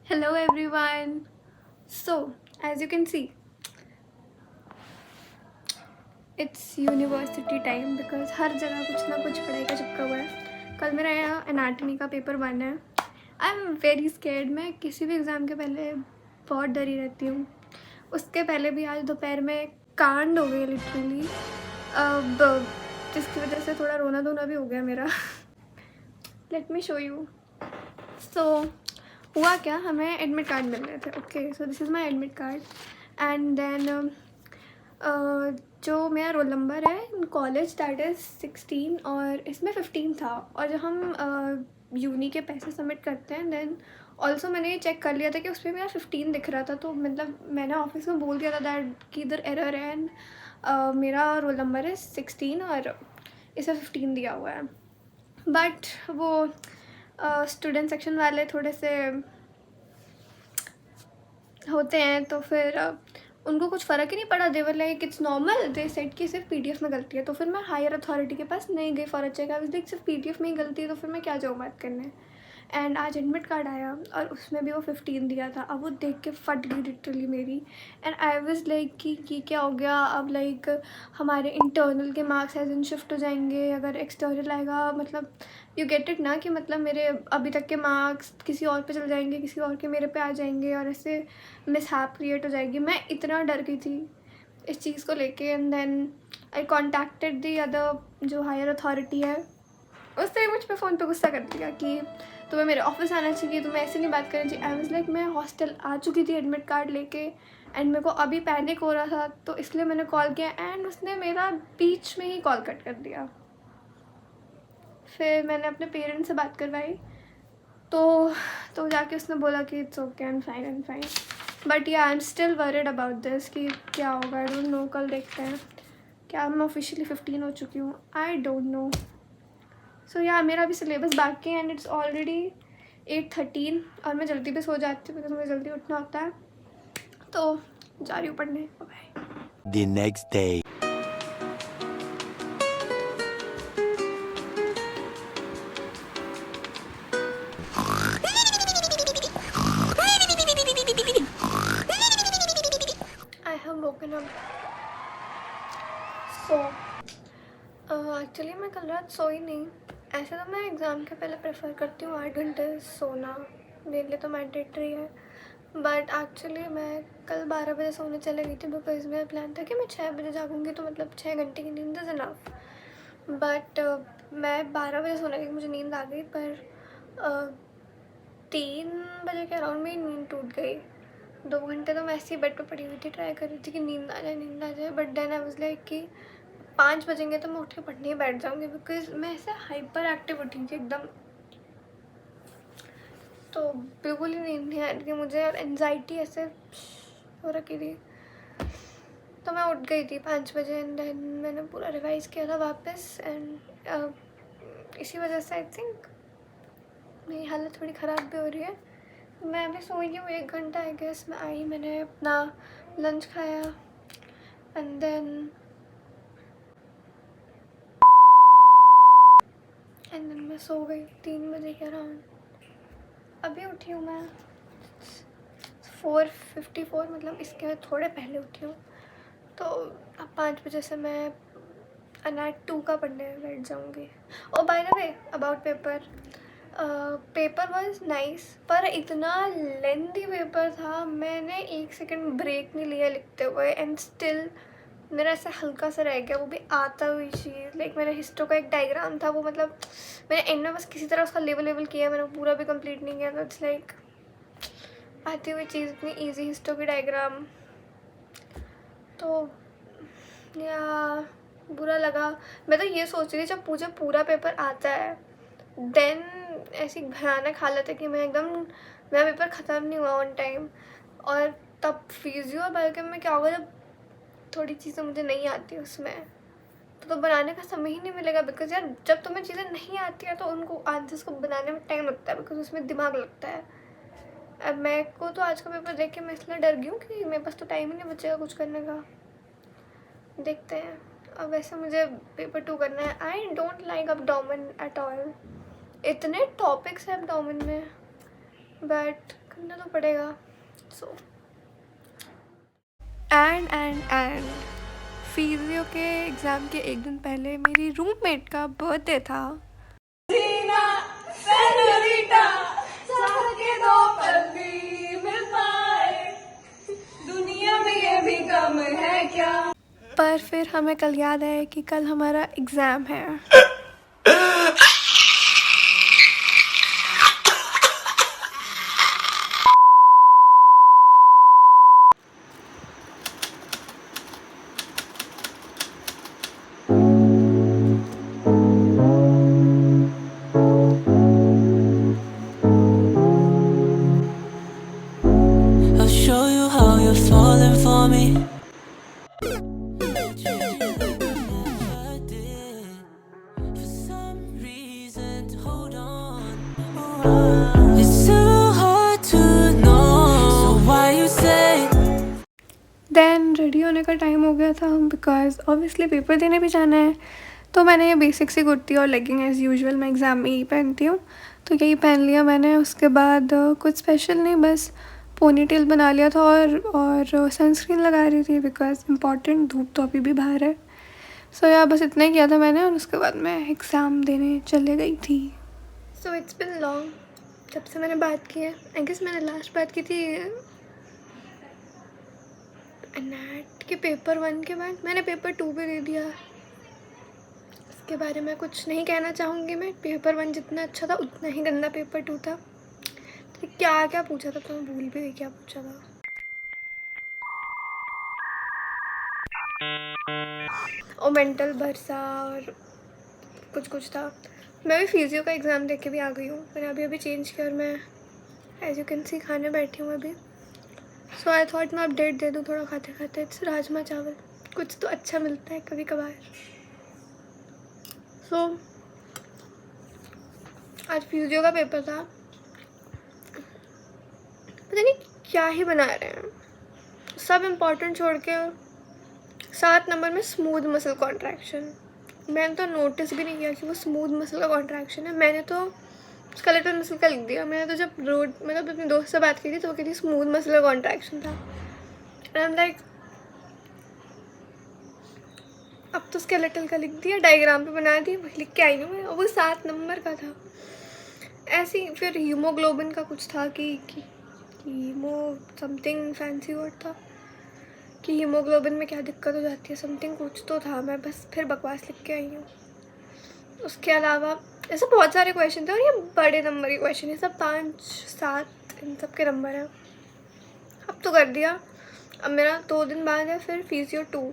Hello everyone. So, as you can see, it's university time because हर जगह कुछ ना कुछ पढ़ाई का चिपका हुआ है. कल मेरा यहाँ एनाटमी का पेपर 1 है. I am very scared. मैं किसी भी एग्ज़ाम के पहले बहुत डरी रहती हूँ. उसके पहले भी आज दोपहर में कांड हो गई लिटरली, अब जिसकी वजह से थोड़ा रोना धोना भी हो गया मेरा. Let me show you. So हुआ क्या, हमें एडमिट कार्ड मिल रहे थे. Okay, so this is my admit card and then जो मेरा रोल नंबर है इन कॉलेज दैट इज़ 16 और इसमें 15 था. और जब हम यूनी के पैसे सबमिट करते हैं देन ऑल्सो मैंने ये चेक कर लिया था कि उस पर मेरा 15 दिख रहा था. तो मतलब मैंने ऑफिस में बोल दिया था दैट कि इधर एरर है एंड मेरा रोल नंबर है 16 और इसे 15 दिया हुआ है. बट वो स्टूडेंट सेक्शन वाले थोड़े से होते हैं तो फिर उनको कुछ फ़र्क ही नहीं पड़ा. They were like it's normal. They said कि सिर्फ पीडीएफ में गलती है. तो फिर मैं हायर अथॉरिटी के पास नहीं गई for a check. I was like सिर्फ पीडीएफ में ही गलती है तो फिर मैं क्या जाऊँ बात करने. एंड आज एडमिट कार्ड आया और उसमें भी वो 15 दिया था. अब वो देख के फट गई लिटरली मेरी. एंड आई वाज लाइक कि क्या हो गया अब. लाइक हमारे इंटरनल के मार्क्स एज इन शिफ्ट हो जाएंगे अगर एक्सटर्नल आएगा. मतलब यू गेट इट ना कि मतलब मेरे अभी तक के मार्क्स किसी और पे चल जाएंगे, किसी और के मेरे पे आ जाएंगे और ऐसे मिसहैप क्रिएट हो जाएगी. मैं इतना डर गई थी इस चीज़ को लेके. And then I contacted the other जो हायर अथॉरिटी है. उसने मुझ पर फ़ोन पे गुस्सा कर दिया कि तुम्हें मेरे ऑफिस आना चाहिए, तुम्हें ऐसे नहीं बात करनी चाहिए. आई वाज लाइक मैं हॉस्टल आ चुकी थी एडमिट कार्ड लेके एंड मेरे को अभी पैनिक हो रहा था तो इसलिए मैंने कॉल किया. एंड उसने मेरा बीच में ही कॉल कट कर दिया. फिर मैंने अपने पेरेंट्स से बात करवाई तो जाके उसने बोला कि it's okay and fine. But yeah I am still worried about this कि क्या होगा. आई डोंट नो, कल देखते हैं. क्या मैं ऑफिशियली 15 हो चुकी हूँ? I don't know. सो या मेरा अभी सिलेबस बाकी है एंड इट्स ऑलरेडी 8:13 और मैं जल्दी भी सो जाती हूँ बिकॉज मुझे जल्दी उठना होता है. तो जा रही हूँ पढ़ने. Bye. The next day. I have woken up. So actually मैं कल रात सोई नहीं. ऐसे तो मैं एग्ज़ाम के पहले प्रेफर करती हूँ 8 घंटे सोना, मेरे लिए तो मैंडेटरी है. बट एक्चुअली मैं कल 12 बजे सोने चले गई थी बिकॉज मेरा प्लान था कि मैं 6 बजे जागूंगी तो मतलब 6 घंटे की नींद इज़ इनफ. बट मैं 12 बजे सोने गई, मुझे नींद आ गई पर 3 बजे के अराउंड में नींद टूट गई. 2 घंटे तो मैं ऐसे ही बेड पे पड़ी हुई थी, ट्राई कर रही थी कि नींद आ जाए. But then I was like कि 5 बजेंगे तो मैं उठ के पढ़ने ही बैठ जाऊँगी बिकॉज मैं ऐसे हाइपर एक्टिव उठी थी एकदम. तो बिल्कुल ही नींद नहीं आ रही थी मुझे और एनजाइटी ऐसे हो रखी थी. तो मैं उठ गई थी 5 बजे एंड देन मैंने पूरा रिवाइज़ किया था वापस. एंड इसी वजह से आई थिंक मेरी हालत थोड़ी ख़राब भी हो रही है. मैं अभी सोई हूँ 1 घंटा आई गेस. मैं आई, मैंने अपना लंच खाया एंड देन मैं सो गई 3 बजे के अराउंड. अभी उठी हूँ मैं 4:54, मतलब इसके थोड़े पहले उठी हूँ. तो अब 5 बजे से मैं अनैट 2 का पढ़ने बैठ जाऊँगी. Oh by the way about paper was nice पर इतना लेंथी पेपर था. मैंने 1 सेकंड ब्रेक नहीं लिया लिखते हुए एंड स्टिल मेरा ऐसा हल्का सा रह गया, वो भी आता हुई चीज़. लाइक मेरा हिस्टो का एक डायग्राम था, वो मतलब मैंने एंड में बस किसी तरह उसका लेवल किया, मैंने पूरा भी कंप्लीट नहीं किया. तो इट्स लाइक आती हुई चीज़ इतनी इजी हिस्टो की डायग्राम. तो या बुरा लगा. मैं तो ये सोच रही थी जब मुझे पूरा पेपर आता है देन ऐसी भयानक हालत है कि मेरा पेपर ख़त्म नहीं हुआ ऑन टाइम. और तब फिजियो और बायोकेम में क्या होगा जब थोड़ी चीज़ें मुझे नहीं आती उसमें तो बनाने का समय ही नहीं मिलेगा. बिकॉज यार जब तुम्हें चीज़ें नहीं आती है तो उनको आंसर्स को बनाने में टाइम लगता है बिकॉज उसमें दिमाग लगता है. अब मेरे को तो आज का पेपर देख के मैं इसलिए डर गई हूँ कि मेरे पास तो टाइम ही नहीं बचेगा कुछ करने का. देखते हैं. अब वैसे मुझे पेपर 2 करना है. I don't like abdomen at all. इतने टॉपिक्स हैं एब्डोमेन में बट करना तो पड़ेगा। सो एंड फिजियो के एग्ज़ाम के एक दिन पहले मेरी रूममेट का बर्थडे था। दुनिया में ये भी कम है क्या। पर फिर हमें कल याद आया कि कल हमारा एग्ज़ाम है। I'll show you how you're falling for me. For some reason to hold on. It's too hard to know. So why you say? Then ready होने का टाइम हो गया था बिकॉज ऑब्वियसली पेपर देने भी जाना है। तो मैंने ये बेसिक सी कुर्ती और लेगिंग एज़ यूजुअल मैं एग्ज़ाम में यही पहनती हूँ, तो यही पहन लिया मैंने। उसके बाद कुछ स्पेशल नहीं, बस पोनी टेल बना लिया था और सनस्क्रीन लगा रही थी बिकॉज इम्पॉर्टेंट धूप तो अभी भी बाहर है। सो यार बस इतना ही किया था मैंने और उसके बाद मैं एग्ज़ाम देने चले गई थी। सो इट्स बिन लॉन्ग जब से मैंने बात की है। आई गेस मैंने लास्ट बात की थी नेट के पेपर 1 के बाद। मैंने पेपर 2 भी दे दिया, इसके बारे में कुछ नहीं कहना चाहूँगी मैं। पेपर 1 जितना अच्छा था उतना ही गंदा पेपर 2 था। तो क्या क्या पूछा था तो मैं भूल भी गई क्या पूछा था। और मेंटल भरसा और कुछ था। मैं भी फिजियो का एग्ज़ाम देख के भी आ गई हूँ। मैंने अभी चेंज किया और मैं एज यू कैन सी खाने बैठी हूँ अभी। सो आई थॉट मैं अपडेट दे दूँ थोड़ा खाते खाते। इट्स राजमा चावल, कुछ तो अच्छा मिलता है कभी कभार। सो आज फिजियो का पेपर था, पता नहीं क्या ही बना रहे हैं सब इम्पोर्टेंट छोड़ के। 7 नंबर में स्मूथ मसल कॉन्ट्रैक्शन। मैंने तो नोटिस भी नहीं किया कि वो स्मूथ मसल का कॉन्ट्रैक्शन है। मैंने तो स्केलेटल मसल का लिख दिया। मैंने तो जब मतलब अपने दोस्त से बात की थी तो वो कहती स्मूथ मसल का कॉन्ट्रैक्शन था। एंड आई एम लाइक अब तो स्केलेटल का लिख दिया, डायग्राम पे बना दी, वही लिख के आई हूँ मैं। और वो 7 नंबर का था। ऐसे ही फिर हीमोग्लोबिन का कुछ था कि हीमो समथिंग फैंसी वर्ड था कि हीमोग्लोबिन में क्या दिक्कत हो जाती है, समथिंग कुछ तो था। मैं बस फिर बकवास लिख के आई हूँ। उसके अलावा ऐसे बहुत सारे क्वेश्चन थे और ये बड़े नंबर के क्वेश्चन है सब, 5, 7 इन सब के नंबर हैं। अब तो कर दिया। अब मेरा 2 दिन बाद है फिर फिजियो 2।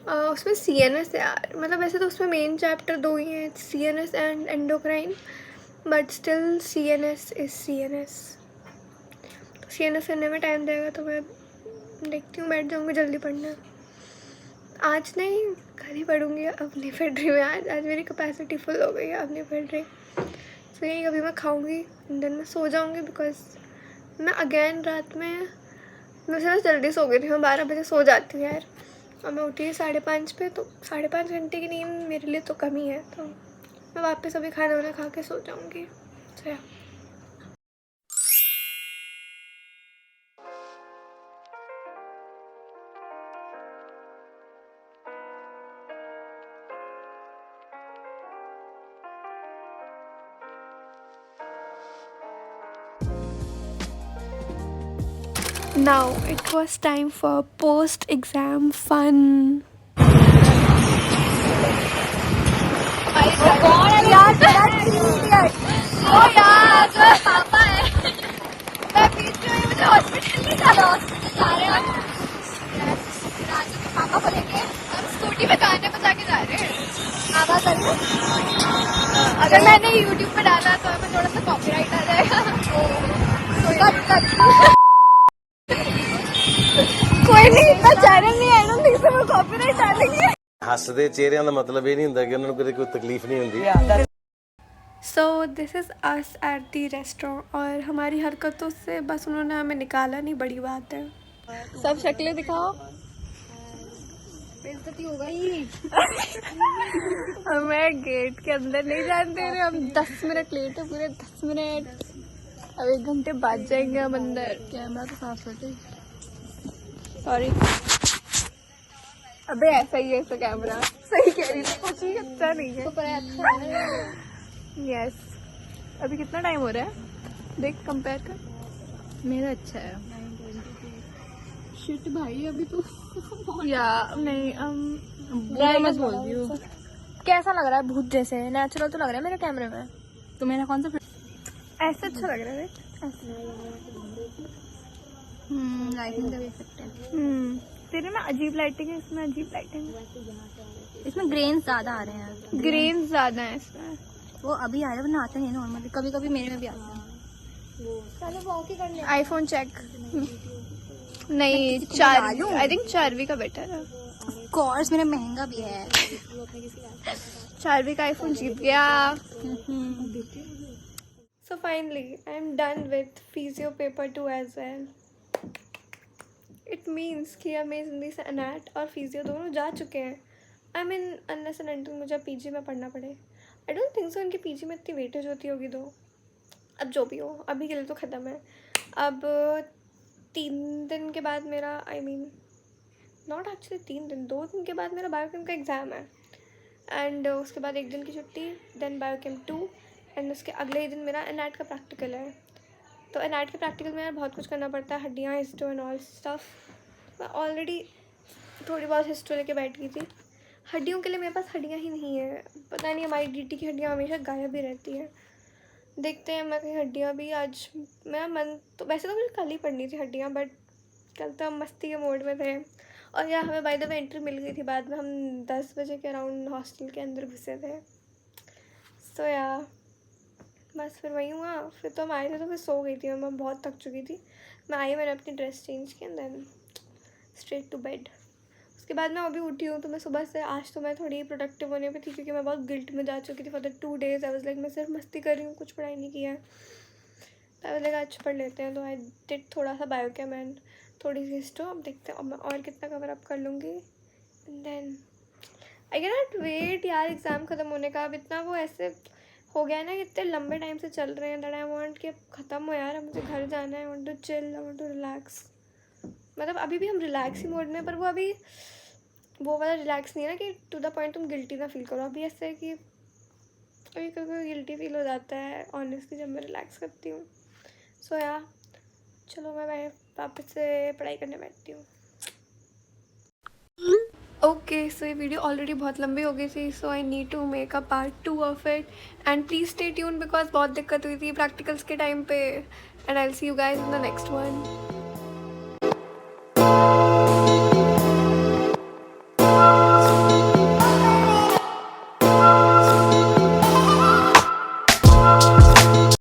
उसमें CNS है यार। मतलब वैसे तो उसमें मेन चैप्टर 2 ही हैं, CNS and endocrine, but still CNS is CNS। तो CNS करने में टाइम देगा तो मैं देखती हूँ, बैठ जाऊँगी जल्दी पढ़ना। आज नहीं कल ही पढ़ूँगी। अब नहीं पढ़ रही मैं। आज मेरी कैपेसिटी फुल हो गई है, अब नहीं पढ़ रही। तो यही अभी मैं खाऊँगी देन मैं सो जाऊँगी बिकॉज मैं अगेन रात में वैसे मैं जल्दी सो गई थी। मैं 12 बजे सो जाती हूँ यार, और मैं उठी 5:30 पे। तो 5.5 घंटे की नींद मेरे लिए तो कमी है। तो मैं वापस अभी खाना वाना खा के सो जाऊँगी। तो now it was time for post-exam fun. पापा है। मैं बीच में मुझे हॉस्पिटल नहीं जाना। हॉस्पिटल जा रहे हैं राजू के पापा को लेके। हम स्कूटी पे गाने बजा के जा रहे हैं। आवाज आ रही है। अगर मैंने YouTube पे डाला तो हमें थोड़ा सा कॉपीराइट आ जाएगा। कोई नहीं, इतना चैनल नहीं है ना जिससे वो कॉपीराइट डालेंगे। हੱਸਦੇ ਚਿਹਰਿਆਂ ਦਾ ਮਤਲਬ ਇਹ ਨਹੀਂ ਹੁੰਦਾ ਕਿ ਉਹਨਾਂ ਨੂੰ ਕਦੇ ਕੋਈ ਤਕਲੀਫ नहीं ਹੁੰਦੀ। So this is us at the restaurant और हमारी हरकतों से बस उन्होंने हमें निकाला नहीं, बड़ी बात है। सब शक्लें दिखाओ, बेइज्जती हो गई। हमें गेट के अंदर नहीं जाने दे रहे। हम 10 मिनट लेट है, पूरे 10 मिनट। अब 1 घंटे बाद जाएंगे हम अंदर। कैमरा तो साफ करते। सॉरी। अबे ऐसा ही है इसका कैमरा। सही कह रही थी, कुछ भी अच्छा नहीं है। पर अच्छा है। यस। अभी कितना टाइम हो रहा है देख, कंपेयर कर। मेरा अच्छा है। शिट भाई अभी तो या नहीं मत बोल दियो। कैसा लग रहा है? भूत जैसे नेचुरल तो लग रहा है मेरे कैमरे में। तो मेरा कौन सा ऐसा अच्छा लग रहा है। लाइटिंग का भी इफेक्ट है। तेरे में अजीब लाइटिंग है, इसमें अजीब लाइटिंग है। इसमें ग्रेन्स ज्यादा आ रहे हैं। ग्रेन ज्यादा है इसमें। वो अभी आ रहे हैं वरना आते नहीं नॉर्मली। कभी कभी मेरे में भी आते हैं। IPhone check. नहीं चार, आई थिंक 4V का बेटर है। कोर्स मेरा महंगा भी है। 4V का आईफोन जीत गया। So finally, I am done with physio paper 2 as well. It means कि अब मेरी ज़िंदगी से अनैट और physio दोनों जा चुके हैं। I mean unless and until मुझे PG में पढ़ना पड़े। I don't think so इनकी PG में इतनी वेटेज होती होगी तो। अब जो भी हो, अभी के लिए तो ख़त्म है। अब 3 दिन के बाद मेरा नॉट एक्चुअली 3 दिन, 2 दिन के बाद मेरा बायोकेम का एग्ज़ाम है। एंड उसके बाद 1 दिन की छुट्टी, देन बायोकेम 2 एंड उसके अगले ही दिन मेरा एनएट का प्रैक्टिकल है। तो एनएट के प्रैक्टिकल में यार बहुत कुछ करना पड़ता है, हड्डियाँ, हिस्टो एंड ऑल स्टफ। मैं ऑलरेडी थोड़ी बहुत हिस्टो लेके बैठ गई थी। हड्डियों के लिए मेरे पास हड्डियाँ ही नहीं है, पता नहीं हमारी डीटी की हड्डियाँ हमेशा गायब ही रहती हैं। देखते हैं मैं कहीं हड्डियाँ भी आज, मेरा मन तो वैसे तो मुझे कल ही पढ़नी थी हड्डियाँ, बट कल तो हम मस्ती के मोड में थे। और यार हमें बाय द वे एंट्री मिल गई थी बाद में, हम 10 बजे के अराउंड हॉस्टल के अंदर घुसे थे। सो यार बस फिर वही हुआ। फिर तो हम आए थे तो फिर सो गई थी मैं बहुत थक चुकी थी। मैं आई, मैंने अपनी ड्रेस चेंज की and then straight to bed. उसके बाद मैं अभी उठी हूँ तो मैं सुबह से आज तो मैं थोड़ी प्रोडक्टिव होने पे थी क्योंकि मैं बहुत गिल्ट में जा चुकी थी for the 2 days। I was like मैं सिर्फ मस्ती कर रही हूँ, कुछ पढ़ाई नहीं किया है। तो आई वाज लाइक आज पढ़ लेते हैं। तो आई डिड थोड़ा सा बायोकेम एंड थोड़ी सी हिस्टो। अब देखते हैं अब मैं और कितना कवर अप कर लूँगी। And then I can not wait यार एग्ज़ाम ख़त्म होने का। अब इतना वो ऐसे हो गया है ना कि इतने लंबे टाइम से चल रहे हैं दैट आई वांट कि अब ख़त्म हो यार। अब मुझे घर जाना है, I want to chill, I want to relax. मतलब अभी भी हम रिलैक्स ही मोड में हैं, पर वो अभी वो वाला रिलैक्स नहीं है ना कि टू द पॉइंट तुम गिल्टी ना फील करो। अभी ऐसे है कि अभी कभी गिल्टी फील हो जाता है ऑनेस्टली जब मैं रिलैक्स करती हूँ। सो यार चलो मैं वापस से पढ़ाई करने बैठती हूँ। ओके सो ये वीडियो ऑलरेडी बहुत लंबी हो गई थी, so I need to make a part 2 of it and please stay tune because बहुत दिक्कत हुई थी प्रैक्टिकल्स के टाइम पे। And I will see you guys in the next one.